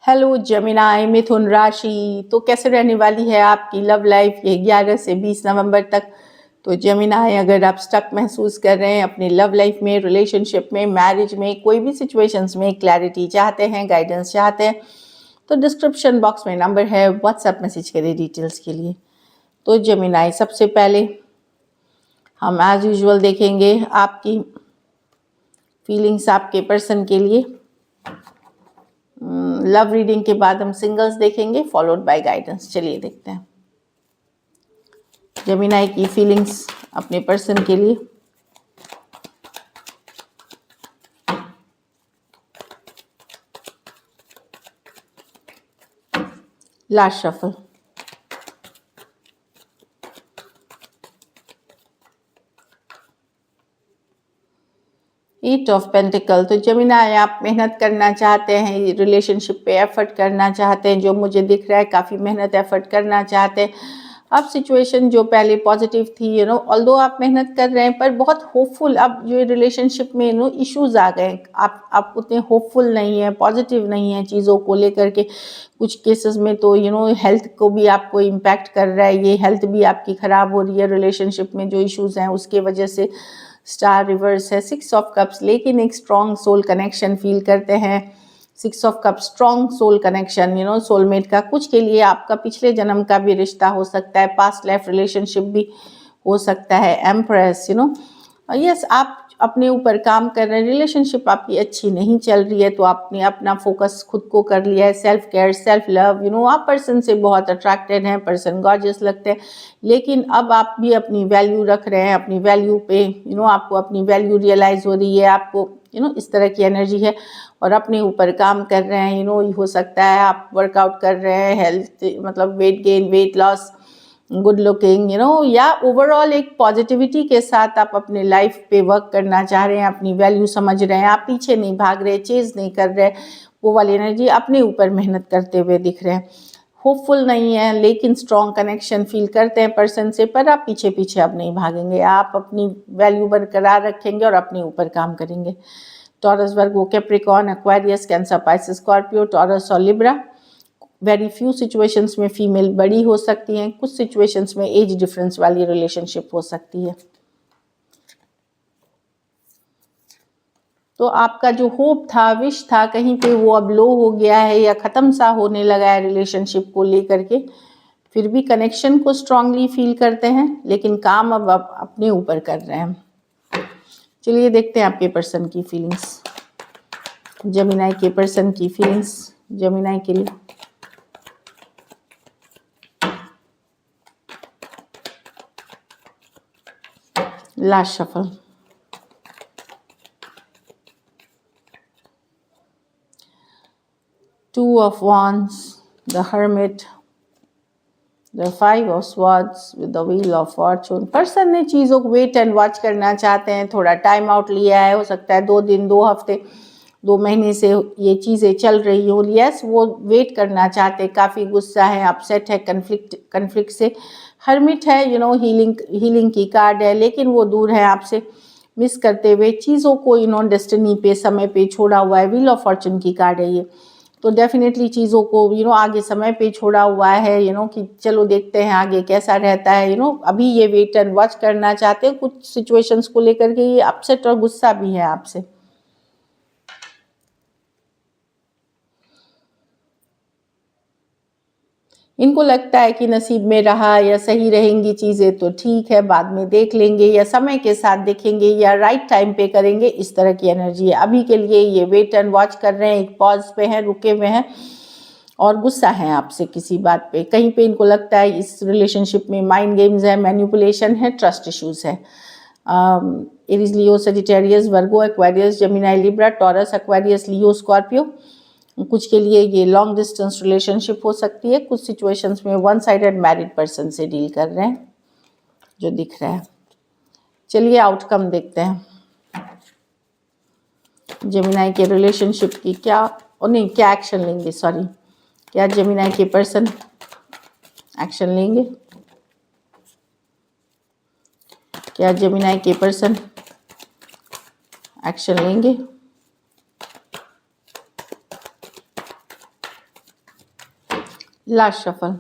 Hello Gemini मिथुन राशि। तो कैसे रहने वाली है आपकी लव लाइफ ये 11 से 20 नवंबर तक। तो जेमिनाई, अगर आप स्टक महसूस कर रहे हैं अपनी लव लाइफ में, रिलेशनशिप में, मैरिज में, कोई भी सिचुएशंस में क्लैरिटी चाहते हैं, गाइडेंस चाहते हैं, तो डिस्क्रिप्शन बॉक्स में नंबर है, व्हाट्सएप मैसेज करें डिटेल्स के लिए। तो जेमिनाई, सबसे पहले हम एज यूजुअल देखेंगे आपकी फीलिंग्स आपके पर्सन के लिए। लव रीडिंग के बाद हम सिंगल्स देखेंगे फॉलोड बाय गाइडेंस। चलिए देखते हैं जेमिनाई की फीलिंग्स अपने पर्सन के लिए। Last shuffle. Eight of pentacle. तो जेमिनाई, आप मेहनत करना चाहते हैं, रिलेशनशिप पे एफर्ट करना चाहते हैं, जो मुझे दिख रहा है काफ़ी मेहनत एफर्ट करना चाहते हैं। अब सिचुएशन जो पहले पॉजिटिव थी, ऑल्दो आप मेहनत कर रहे हैं पर बहुत होपफुल, अब जो रिलेशनशिप में इश्यूज आ गए, आप उतने होपफुल नहीं है, पॉजिटिव नहीं है चीज़ों को लेकर के। कुछ केसेस में तो हेल्थ को भी आपको इम्पैक्ट कर रहा है, ये हेल्थ भी आपकी ख़राब हो रही है रिलेशनशिप में जो इश्यूज हैं उसके वजह से। स्टार रिवर्स है, 6 ऑफ कप्स, लेकिन एक स्ट्रॉन्ग सोल कनेक्शन फील करते हैं। 6 of cups, strong soul connection, soulmate का, कुछ के लिए आपका पिछले जन्म का भी रिश्ता हो सकता है, पास्ट लाइफ रिलेशनशिप भी हो सकता है। एम्प्रेस, यस, आप अपने ऊपर काम कर रहे हैं, रिलेशनशिप आपकी अच्छी नहीं चल रही है तो आपने अपना फोकस खुद को कर लिया है, सेल्फ केयर, सेल्फ लव, आप पर्सन से बहुत अट्रैक्टेड हैं, पर्सन गॉर्जियस लगते हैं, लेकिन अब आप भी अपनी वैल्यू रख रहे हैं, अपनी वैल्यू पे आपको अपनी वैल्यू रियलाइज़ हो रही है, आपको इस तरह की एनर्जी है और अपने ऊपर काम कर रहे हैं। हो सकता है आप वर्कआउट कर रहे हैं, हेल्थ मतलब weight gain, weight loss, good looking, या ओवरऑल एक पॉजिटिविटी के साथ आप अपने लाइफ पे वर्क करना चाह रहे हैं, अपनी वैल्यू समझ रहे हैं, आप पीछे नहीं भाग रहे, चेज नहीं कर रहे, वो वाली एनर्जी, अपने ऊपर मेहनत करते हुए दिख रहे हैं। होपफुल नहीं है लेकिन स्ट्रॉन्ग कनेक्शन फील करते हैं पर्सन से, पर आप पीछे पीछे अब नहीं भागेंगे, आप अपनी वैल्यू बरकरार रखेंगे और अपने ऊपर काम करेंगे। Taurus, Virgo, Capricorn, Aquarius, Cancer, Pisces, Scorpio, Taurus और लिब्रा। वेरी फ्यू सिचुएशंस में फीमेल बड़ी हो सकती हैं, कुछ सिचुएशंस में एज डिफरेंस वाली रिलेशनशिप हो सकती है। तो आपका जो होप था, विश था, कहीं पे वो अब लो हो गया है या ख़त्म सा होने लगा है रिलेशनशिप को लेकर के। फिर भी कनेक्शन को स्ट्रांगली फील करते हैं लेकिन काम अब आप अपने ऊपर कर रहे हैं। चलिए देखते हैं आपके पर्सन की फीलिंग्स, जेमिनाई के पर्सन की फीलिंग्स जेमिनाई के लिए। Last shuffle. Two of Wands, the Hermit, the Five of Swords with the Wheel of Fortune। Person ने चीज़ों को वेट एंड वॉच करना चाहते हैं, थोड़ा टाइम आउट लिया है, हो सकता है 2 दिन, 2 हफ्ते, 2 महीने से ये चीज़ें चल रही हो। यस, वो वेट करना चाहते हैं, काफ़ी गुस्सा है, अपसेट है, कन्फ्लिक्ट से। हर्मिट है, हीलिंग की कार्ड है, लेकिन वो दूर है आपसे, मिस करते हुए चीज़ों को डेस्टिनी पे, समय पे छोड़ा हुआ है। व्हील ऑफ फॉर्चून की कार्ड है ये, तो डेफिनेटली चीज़ों को आगे समय पे छोड़ा हुआ है, कि चलो देखते हैं आगे कैसा रहता है। अभी ये वेट एंड वॉच करना चाहते हैं, कुछ सिचुएशंस को लेकर के ये अपसेट और गुस्सा भी है आपसे। इनको लगता है कि नसीब में रहा या सही रहेंगी चीज़ें तो ठीक है, बाद में देख लेंगे या समय के साथ देखेंगे या राइट टाइम पे करेंगे, इस तरह की एनर्जी है। अभी के लिए ये वेट एंड वॉच कर रहे हैं, एक पॉज पे हैं, रुके हुए हैं और गुस्सा है आपसे किसी बात पे। कहीं पे इनको लगता है इस रिलेशनशिप में माइंड गेम्स है, मैनिपुलेशन है, ट्रस्ट इश्यूज है। Aries, Leo, Sagittarius, Virgo, Aquarius, Gemini, Libra, Taurus, Aquarius, Leo, Scorpio. कुछ के लिए ये लॉन्ग डिस्टेंस रिलेशनशिप हो सकती है, कुछ सिचुएशंस में वन साइडेड मैरिड पर्सन से डील कर रहे हैं जो दिख रहा है। चलिए आउटकम देखते हैं जेमिनाई के रिलेशनशिप की, क्या एक्शन लेंगे, सॉरी, क्या जेमिनाई के पर्सन एक्शन लेंगे, क्या जेमिनाई के पर्सन एक्शन लेंगे। Last shuffle.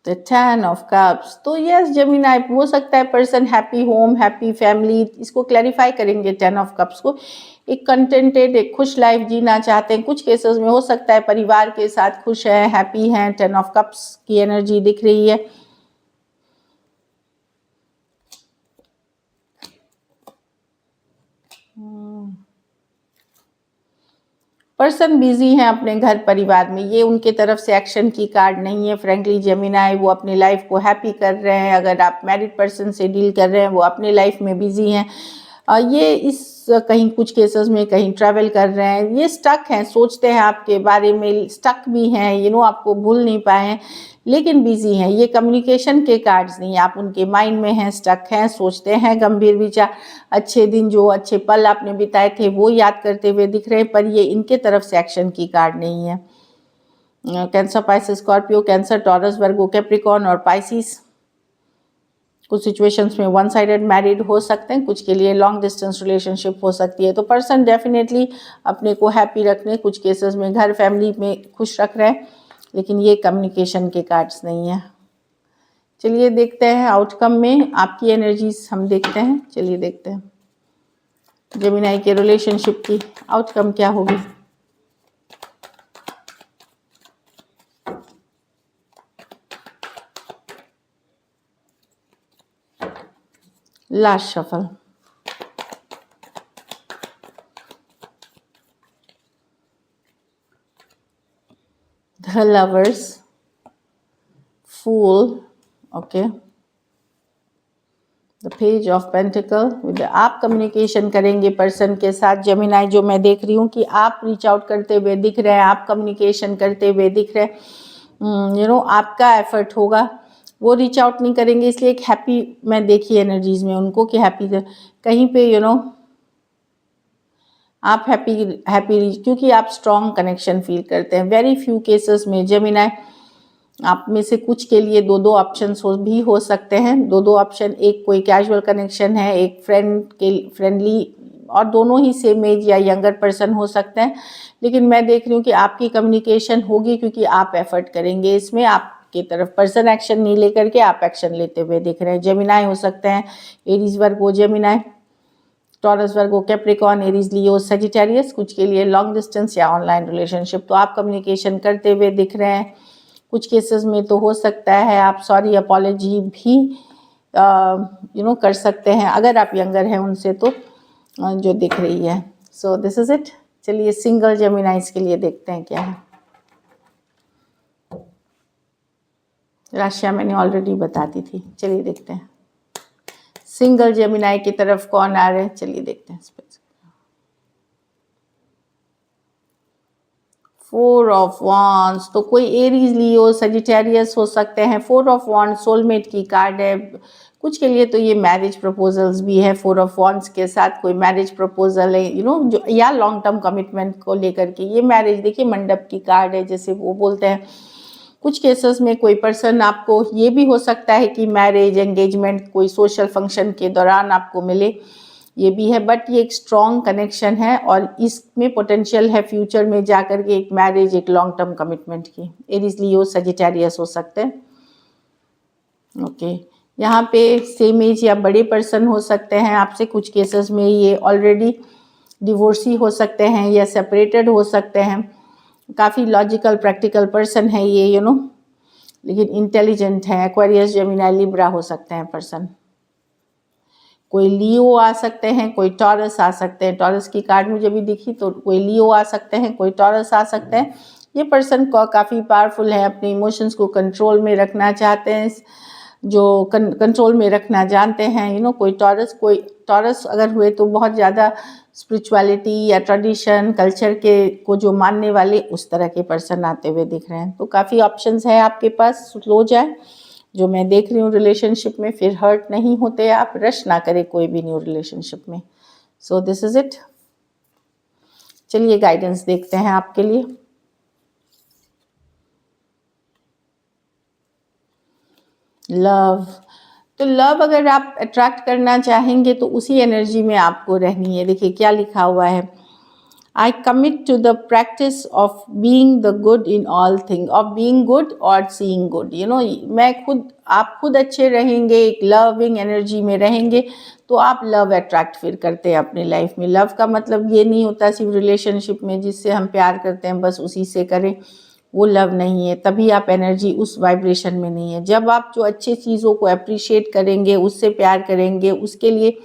The 10 of cups. तो यस जेमिनाई, हो सकता है person happy home, happy family, इसको क्लैरिफाई करेंगे 10 ऑफ कप्स को। एक कंटेंटेड, एक खुश लाइफ जीना चाहते हैं। कुछ केसेस में हो सकता है परिवार के साथ खुश हैं, हैप्पी हैं। 10 ऑफ कप्स की एनर्जी दिख रही है। पर्सन बिजी हैं अपने घर परिवार में, ये उनके तरफ से एक्शन की कार्ड नहीं है। फ्रेंकली जेमिनाई, वो अपनी लाइफ को हैप्पी कर रहे हैं। अगर आप मैरिड पर्सन से डील कर रहे हैं, वो अपनी लाइफ में बिजी हैं। ये इस कहीं कुछ केसेस में कहीं ट्रैवल कर रहे हैं, ये स्टक हैं, सोचते हैं आपके बारे में, स्टक भी हैं, आपको भूल नहीं पाए हैं, लेकिन बिजी हैं। ये कम्युनिकेशन के कार्ड्स नहीं, आप उनके माइंड में हैं, स्टक हैं, सोचते हैं गंभीर विचार, अच्छे दिन, जो अच्छे पल आपने बिताए थे वो याद करते हुए दिख रहे हैं, पर ये इनके तरफ से एक्शन की कार्ड नहीं है। Cancer, Pisces, Scorpio, Cancer, Taurus, Virgo, Capricorn और पाइसिस। कुछ सिचुएशंस में वन साइडेड मैरिड हो सकते हैं, कुछ के लिए लॉन्ग डिस्टेंस रिलेशनशिप हो सकती है। तो पर्सन डेफिनेटली अपने को हैप्पी रखने, कुछ केसेस में घर फैमिली में खुश रख रहे हैं, लेकिन ये कम्युनिकेशन के कार्ड्स नहीं है। चलिए देखते हैं आउटकम में आपकी एनर्जीज हम देखते हैं। चलिए देखते हैं जेमिनाई के रिलेशनशिप की आउटकम क्या होगी। Last shuffle. The lovers, fool, okay, the page of pentacle. With आप कम्युनिकेशन करेंगे पर्सन के साथ जेमिनाई, जो मैं देख रही हूँ कि आप रीच आउट करते हुए दिख रहे हैं, आप कम्युनिकेशन करते हुए दिख रहे हैं। आपका एफर्ट होगा, वो रीच आउट नहीं करेंगे, इसलिए एक हैप्पी मैं देखी एनर्जीज में उनको कि हैप्पी कहीं पे आप हैप्पी क्योंकि आप स्ट्रॉन्ग कनेक्शन फील करते हैं। वेरी फ्यू केसेस में जेमिनाई, आप में से कुछ के लिए दो ऑप्शंस भी हो सकते हैं। दो ऑप्शन, एक कोई कैजुअल कनेक्शन है, एक फ्रेंडली, और दोनों ही सेम एज या यंगर पर्सन हो सकते हैं। लेकिन मैं देख रही हूँ कि आपकी कम्युनिकेशन होगी क्योंकि आप एफर्ट करेंगे इसमें। आपकी तरफ पर्सन एक्शन नहीं लेकर के आप एक्शन लेते हुए दिख रहे हैं। जेमिनाई हो सकते हैं एरीज, वर्गो, Gemini, taurus, Virgo, Capricorn, Aries, Leo, Sagittarius. कुछ के लिए लॉन्ग डिस्टेंस या ऑनलाइन रिलेशनशिप। तो आप कम्युनिकेशन करते हुए दिख रहे हैं। कुछ केसेस में तो हो सकता है आप सॉरी अपॉलॉजी भी कर सकते हैं अगर आप यंगर हैं उनसे, तो जो दिख रही है। So this is it. चलिए सिंगल जेमिनाइज के लिए देखते हैं क्या है। राशियां मैंने ऑलरेडी बता दी थी। चलिए देखते हैं सिंगल जेमिनाई की तरफ कौन आ रहे हैं। चलिए देखते हैं। 4 ऑफ वांड्स, तो कोई एरीज, लियो, सजिटेरियस हो सकते हैं। 4 ऑफ वांड्स सोलमेट की कार्ड है। कुछ के लिए तो ये मैरिज प्रपोजल्स भी है। 4 ऑफ वांड्स के साथ कोई मैरिज प्रपोजल है, जो या लॉन्ग टर्म कमिटमेंट को लेकर के ये मैरिज, देखिए मंडप की कार्ड है जैसे वो बोलते हैं। कुछ केसेस में कोई पर्सन आपको, ये भी हो सकता है कि मैरिज, एंगेजमेंट कोई सोशल फंक्शन के दौरान आपको मिले, ये भी है। बट ये एक स्ट्रॉन्ग कनेक्शन है और इसमें पोटेंशियल है फ्यूचर में जाकर के एक मैरिज, एक लॉन्ग टर्म कमिटमेंट की। एरीज, लियो, सजिटेरियस हो सकते हैं। ओके, यहाँ पे सेम एज या बड़े पर्सन हो सकते हैं आपसे। कुछ केसेस में ये ऑलरेडी डिवोर्सी हो सकते हैं या सेपरेटेड हो सकते हैं। काफ़ी लॉजिकल प्रैक्टिकल पर्सन है ये, लेकिन इंटेलिजेंट है। एक्वेरियस, जेमिनी, लिब्रा हो सकते हैं पर्सन। कोई लियो आ सकते हैं, कोई टॉरस आ सकते हैं। टॉरस की कार्ड मुझे भी दिखी, तो कोई लियो आ सकते हैं, कोई टॉरस आ सकते हैं। ये पर्सन को काफ़ी पावरफुल है, अपने इमोशंस को कंट्रोल में रखना चाहते हैं, जो कंट्रोल में रखना जानते हैं। कोई टॉरस अगर हुए तो बहुत ज़्यादा स्पिरिचुअलिटी या ट्रेडिशन, कल्चर के को जो मानने वाले, उस तरह के पर्सन आते हुए दिख रहे हैं। तो काफ़ी ऑप्शंस है आपके पास, लो जाए जो मैं देख रही हूँ रिलेशनशिप में। फिर हर्ट नहीं होते, आप रश ना करें कोई भी न्यू रिलेशनशिप में। So this is it. चलिए गाइडेंस देखते हैं आपके लिए। लव, तो लव अगर आप अट्रैक्ट करना चाहेंगे तो उसी एनर्जी में आपको रहनी है। देखिए क्या लिखा हुआ है, I commit to the practice of being the good in all things, of being good or seeing good. आप खुद अच्छे रहेंगे, एक लविंग एनर्जी में रहेंगे तो आप लव अट्रैक्ट फिर करते हैं अपनी लाइफ में। लव का मतलब ये नहीं होता सिर्फ रिलेशनशिप में जिससे हम प्यार करते हैं बस उसी से करें, वो लव नहीं है। तभी आप एनर्जी उस वाइब्रेशन में नहीं है। जब आप जो अच्छी चीज़ों को अप्रिशिएट करेंगे, उससे प्यार करेंगे, उसके लिए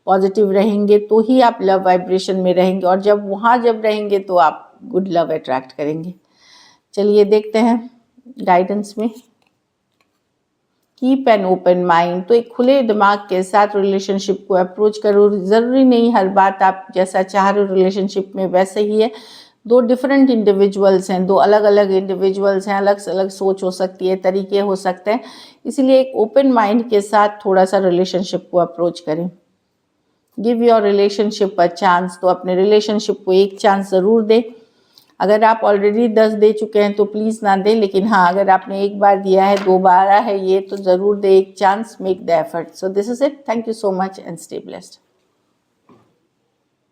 पॉजिटिव रहेंगे तो ही आप लव वाइब्रेशन में रहेंगे, और जब रहेंगे तो आप गुड लव अट्रैक्ट करेंगे। चलिए देखते हैं गाइडेंस में। कीप एन ओपन माइंड, तो एक खुले दिमाग के साथ रिलेशनशिप को अप्रोच करो। ज़रूरी नहीं हर बात आप जैसा चाह रहे हो रिलेशनशिप में वैसे ही है। दो डिफरेंट इंडिविजुअल्स हैं, दो अलग अलग इंडिविजुअल्स हैं, अलग अलग सोच हो सकती है, तरीके हो सकते हैं, इसलिए एक ओपन माइंड के साथ थोड़ा सा रिलेशनशिप को अप्रोच करें। Give your relationship a chance, तो अपने रिलेशनशिप को एक चांस ज़रूर दें। अगर आप ऑलरेडी 10 दे चुके हैं तो प्लीज़ ना दें, लेकिन हाँ अगर आपने एक बार दिया है, दोबारा है ये, तो ज़रूर दें एक chance, make the effort. So this is it, thank you so much and stay blessed.